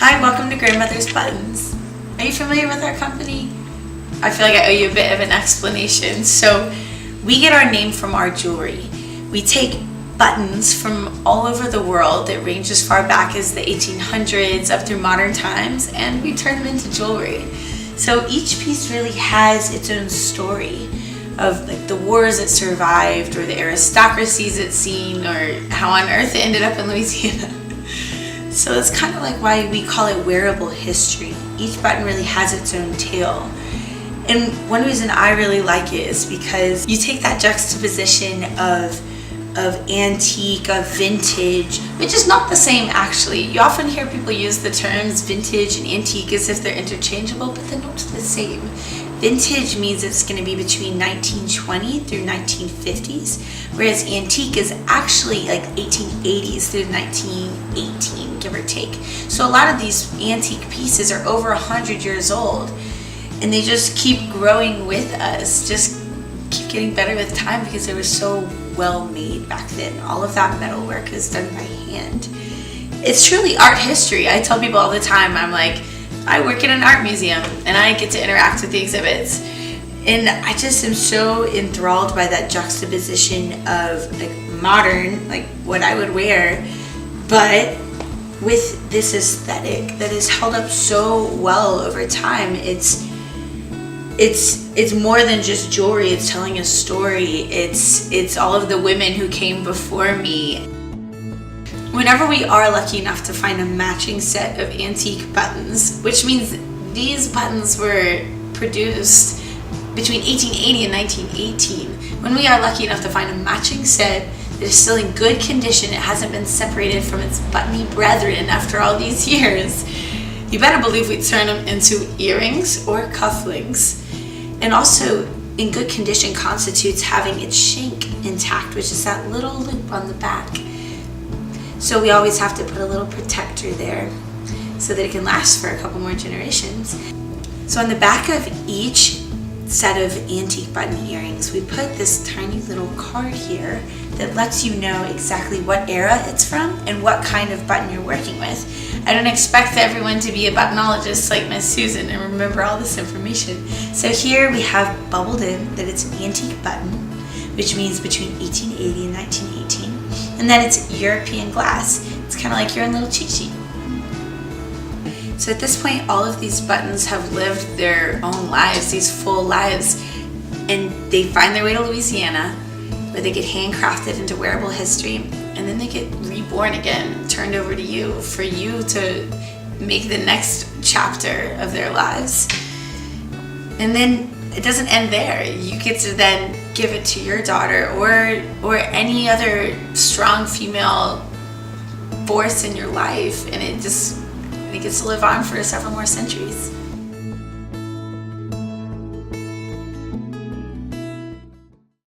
Hi, welcome to Grandmother's Buttons. Are you familiar with our company? I feel like I owe you a bit of an explanation. So we get our name from our jewelry. We take buttons from all over the world that range as far back as the 1800s up through modern times, and we turn them into jewelry. So each piece really has its own story of like the wars it survived, or the aristocracies it's seen, or how on earth it ended up in Louisiana. So it's kind of like why we call it wearable history. Each button really has its own tale. And one reason I really like it is because you take that juxtaposition of antique, of vintage, which is not the same actually. You often hear people use the terms vintage and antique as if they're interchangeable, but they're not the same. Vintage means it's going to be between 1920 through 1950s, whereas antique is actually like 1880s through 1918, give or take. So a lot of these antique pieces are over 100 years old, and they just keep growing with us, just keep getting better with time because they were so well made back then. All of that metalwork is done by hand. It's truly art history. I tell people all the time, I'm like, I work in an art museum and I get to interact with the exhibits, and I just am so enthralled by that juxtaposition of like modern, like what I would wear, but with this aesthetic that is held up so well over time. It's more than just jewelry. It's telling a story. It's all of the women who came before me. Whenever we are lucky enough to find a matching set of antique buttons, which means these buttons were produced between 1880 and 1918, when we are lucky enough to find a matching set that is still in good condition, it hasn't been separated from its buttony brethren after all these years, you better believe we turn them into earrings or cufflinks. And also in good condition constitutes having its shank intact, which is that little loop on the back. So we always have to put a little protector there so that it can last for a couple more generations. So on the back of each set of antique button earrings, we put this tiny little card here that lets you know exactly what era it's from and what kind of button you're working with. I don't expect everyone to be a buttonologist like Miss Susan and remember all this information. So here we have bubbled in that it's an antique button, which means between 1880 and 1918. And then it's European glass. It's kind of like your own little cheat sheet. So at this point, all of these buttons have lived their own lives, these full lives, and they find their way to Louisiana, where they get handcrafted into wearable history, and then they get reborn again, turned over to you for you to make the next chapter of their lives. And then it doesn't end there. You get to then give it to your daughter or any other strong female force in your life, and it gets to live on for several more centuries.